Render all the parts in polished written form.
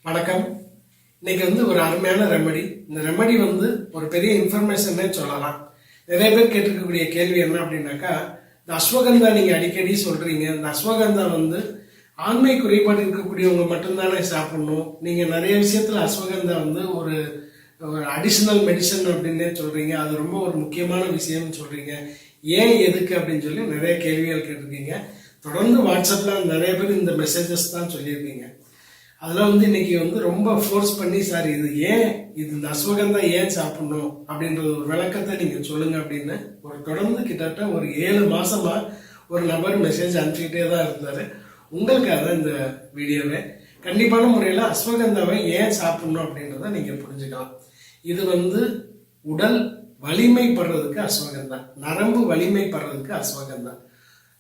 வணக்கம். இன்னைக்கு ஒரு அருமையான ரெமடி. இந்த ரெமடி ஒரு பெரிய இன்ஃபர்மேஷன்னே சொல்லலாம். நிறைய பேர் கேட்டிருக்கக்கூடிய கேள்வி என்ன அப்படின்னாக்கா, இந்த அஸ்வகந்தா நீங்க அடிக்கடி சொல்றீங்க, இந்த அஸ்வகந்தா ஆண்மை குறைபாடு இருக்கக்கூடியவங்க மட்டும்தானே சாப்பிடணும். நீங்க நிறைய விஷயத்துல அஸ்வகந்தா ஒரு அடிஷனல் மெடிசன் அப்படின்னே சொல்றீங்க. அது ரொம்ப ஒரு முக்கியமான விஷயம்னு சொல்றீங்க. ஏன் எதுக்கு அப்படின்னு சொல்லி நிறைய கேள்விகள் கேட்டிருக்கீங்க. தொடர்ந்து வாட்ஸ்அப்ல நிறைய பேர் இந்த மெசேஜஸ் தான் சொல்லியிருக்கீங்க. அதில் இன்னைக்கு ரொம்ப ஃபோர்ஸ் பண்ணி, சார் இது ஏன் இந்த அஸ்வகந்தா ஏன் சாப்பிடணும் அப்படின்றது ஒரு விளக்கத்தை நீங்க சொல்லுங்க அப்படின்னு தொடர்ந்து கிட்டத்தட்ட ஒரு 7 மாசமா ஒரு நபர் மெசேஜ் அனுப்பிக்கிட்டே தான் இருந்தாரு. உங்களுக்காக தான் இந்த வீடியோவே. கண்டிப்பான முறையில் அஸ்வகந்தாவை ஏன் சாப்பிடணும் அப்படின்றத நீங்க புரிஞ்சுக்கலாம். இது உடல் வலிமை படுறதுக்கு அஸ்வகந்தா, நரம்பு வலிமை படுறதுக்கு அஸ்வகந்தா,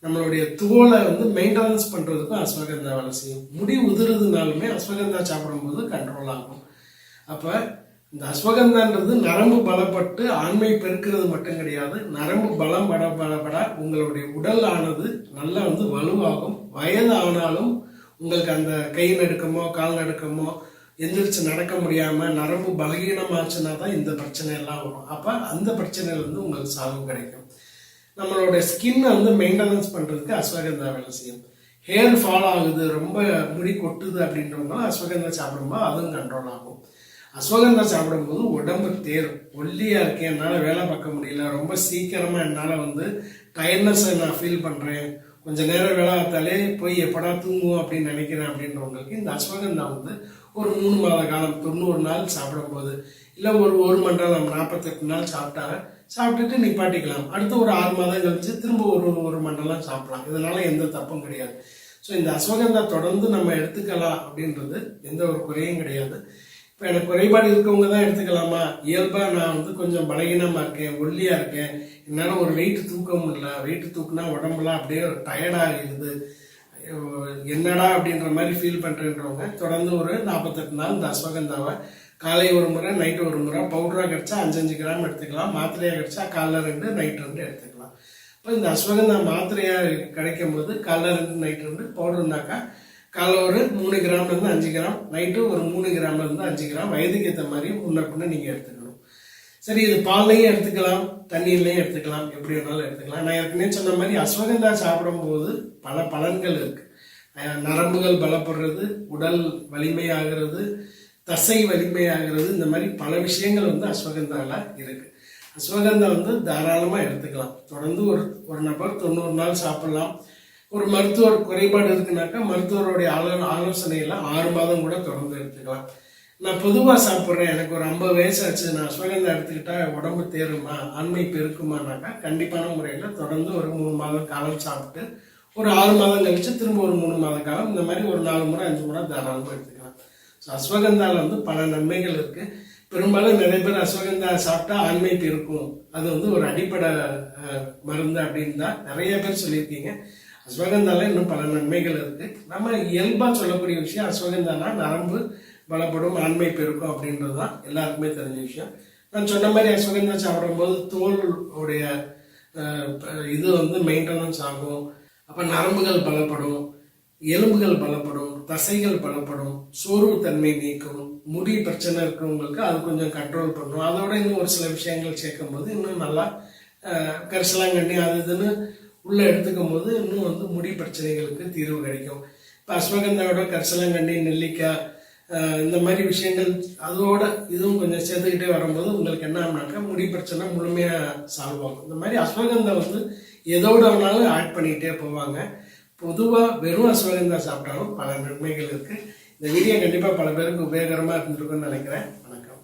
நம்மளுடைய தோலை மெயின்டெனன்ஸ் பண்றதுக்கும் அஸ்வகந்தா வேலை செய்யும். முடி உதிர்றதுனாலுமே அஸ்வகந்தா சாப்பிடும்போது கண்ட்ரோல் ஆகும். அப்ப இந்த அஸ்வகந்தான்றது நரம்பு பலப்பட்டு ஆண்மை பெருக்கிறது மட்டும் கிடையாது. நரம்பு பலம் பட உங்களுடைய உடல் ஆனது நல்லா வலுவாகும். வயது ஆனாலும் உங்களுக்கு அந்த கை நடுக்கமோ கால் நடுக்கமோ எந்திரிச்சு நடக்க முடியாம நரம்பு பலகீனமாச்சுன்னா தான் இந்த பிரச்சனை எல்லாம் வரும். அப்ப அந்த பிரச்சனையில உங்களுக்கு சால்வு கிடைக்கும். நம்மளோட ஸ்கின் மெயின்டெனன்ஸ் பண்றதுக்கு அஸ்வகந்தா வேலை செய்யும். ஹேர் ஃபால் ஆகுது, ரொம்ப முடி கொட்டுது அப்படின்றவங்க அஸ்வகந்தா சாப்பிடும்போது அதுவும் கண்ட்ரோல் ஆகும். அஸ்வகந்தா சாப்பிடும்போது உடம்பு தேரும். ஒல்லியா இருக்கேன், என்னால் வேலை பார்க்க முடியல, ரொம்ப சீக்கிரமா என்னால் டயர்ட்னஸ் நான் ஃபீல் பண்றேன், கொஞ்ச நேரம் வேலை பார்த்தாலே போய் எப்படா தூங்குவோம் அப்படின்னு நினைக்கிறேன் அப்படின்றவங்களுக்கு இந்த அஸ்வகந்தா ஒரு 3 மாத காலம் 90 நாள் சாப்பிடும்போது, இல்லை ஒரு மண்டலம் 48 நாள் சாப்பிட்டுட்டு நிப்பாட்டிக்கலாம். அடுத்து ஒரு 6 மாதம் கழிச்சு திரும்ப ஒரு மண்டலம் சாப்பிடலாம். இதனால எந்த தப்பும் கிடையாது. ஸோ இந்த அஸ்வகந்தா தொடர்ந்து நம்ம எடுத்துக்கலாம் அப்படின்றது எந்த ஒரு குறையும் கிடையாது. இப்போ எனக்கு குறைபாடு இருக்கவங்க தான் எடுத்துக்கலாமா? இயல்பா நான் கொஞ்சம் பலகீனமா இருக்கேன், ஒல்லியா இருக்கேன், என்னால் ஒரு வெயிட் தூக்க முடியல, வெயிட் தூக்குனா உடம்புலாம் அப்படியே டயர்டாகிடுது, என்னடா அப்படின்ற மாதிரி ஃபீல் பண்றேன்றவங்க தொடர்ந்து ஒரு 48 நாள் இந்த அஸ்வகந்தாவை காலை ஒரு முறை நைட்டு ஒரு முறை, பவுடரா கிடைச்சா 5 கிராம் எடுத்துக்கலாம், மாத்திரையா கிடைச்சா காலைல 2 நைட் 2 எடுத்துக்கலாம். இப்போ இந்த அஸ்வகந்தா மாத்திரையா கிடைக்கும் போது காலைல 2 நைட் 2, பவுடர்னாக்கா காலைல ஒரு 3 கிராம்ல இருந்து 5 கிராம், நைட்டு ஒரு 3 கிராம்ல இருந்து 5 கிராம், வயதுக்கு ஏற்ற மாதிரி முன்ன பின்ன நீங்க எடுத்துக்கணும். சரி, இது பால்லையும் எடுத்துக்கலாம், தண்ணீர்லையும் எடுத்துக்கலாம், எப்படி வேணாலும் எடுத்துக்கலாம். நான் ஏற்கனவே சொன்ன மாதிரி அஸ்வகந்தா சாப்பிடும் போது பல பலன்கள் இருக்கு. நரம்புகள் பலப்படுறது, உடல் வலிமையாகிறது, தசை வலிமையாகிறது, இந்த மாதிரி பல விஷயங்கள் அஸ்வகந்தால இருக்கு. அஸ்வகந்தா தாராளமா எடுத்துக்கலாம். தொடர்ந்து ஒரு நபர் 90 நாள் சாப்பிடலாம். ஒரு மருத்துவர் குறைபாடு இருக்குனாக்கா மருத்துவருடைய ஆலோசனையில 6 மாதம் கூட தொடர்ந்து எடுத்துக்கலாம். நான் பொதுவாக சாப்பிட்றேன், எனக்கு ஒரு 50 வயசு ஆச்சு, நான் அஸ்வகந்தா எடுத்துக்கிட்டா உடம்பு தேருமா, ஆண்மை பெருக்குமானாக்கா கண்டிப்பான முறையில் தொடர்ந்து ஒரு 3 மாதம் காலம் சாப்பிட்டு ஒரு 6 மாதம் கழிச்சு திரும்ப ஒரு 3 மாத காலம், இந்த மாதிரி ஒரு 4 முறை 5 முறை தாராளமாக எடுத்துக்கலாம். ஸோ அஸ்வகந்தால பல நன்மைகள் இருக்கு. பெரும்பாலும் நிறைய பேர் அஸ்வகந்தா சாப்பிட்டா ஆண்மை பெருக்கும், அது ஒரு அடிப்படை மருந்து அப்படின்னு தான் நிறைய பேர் சொல்லியிருக்கீங்க. அஸ்வகந்தால இன்னும் பல நன்மைகள் இருக்கு. நம்ம இயல்பா சொல்லக்கூடிய விஷயம் அஸ்வகந்தானா நரம்பு பலப்படும், ஆண்மை பெருக்கும் அப்படின்றது தான் எல்லாருக்குமே தெரிஞ்ச விஷயம். நான் சொன்ன மாதிரி அஸ்வகந்தா சாப்பிடும்போது தோல் உடைய இது மெயின்டெனன்ஸ் ஆகும். அப்ப நரம்புகள் பலப்படும், எலும்புகள் பலப்படும், தசைகள் பலப்படும், சோர்வு தன்மை நீக்கும், முடி பிரச்சனை இருக்கிறவங்களுக்கு அது கொஞ்சம் கண்ட்ரோல் பண்ணும். அதோட இன்னும் ஒரு சில விஷயங்கள் சேர்க்கும் போது இன்னும் நல்லா கரிசலாங்கண்ணி அது இதுன்னு உள்ள எடுத்துக்கும் போது இன்னும் முடி பிரச்சனைகளுக்கு தீர்வு கிடைக்கும். இப்போ அஸ்வகந்தாவோட கரிசலாங்கண்ணி, நெல்லிக்காய், இந்த மாதிரி விஷயங்கள் அதோட இதுவும் கொஞ்சம் சேர்த்துக்கிட்டே வரும்போது உங்களுக்கு என்ன ஆகுனாக்கா முடி பிரச்சனை முழுமையா சால்வ் ஆகும். இந்த மாதிரி அஸ்வகந்தா எதோட வேணாலும் ஆட் பண்ணிக்கிட்டே போவாங்க. பொதுவாக வெறும் அஸ்வகந்தா சாப்பிட்டாலும் பல நன்மைகள் இருக்கு. இந்த வீடியோ கண்டிப்பாக பல பேருக்கு உபயோகரமாக இருந்திருக்குன்னு நினைக்கிறேன். வணக்கம்.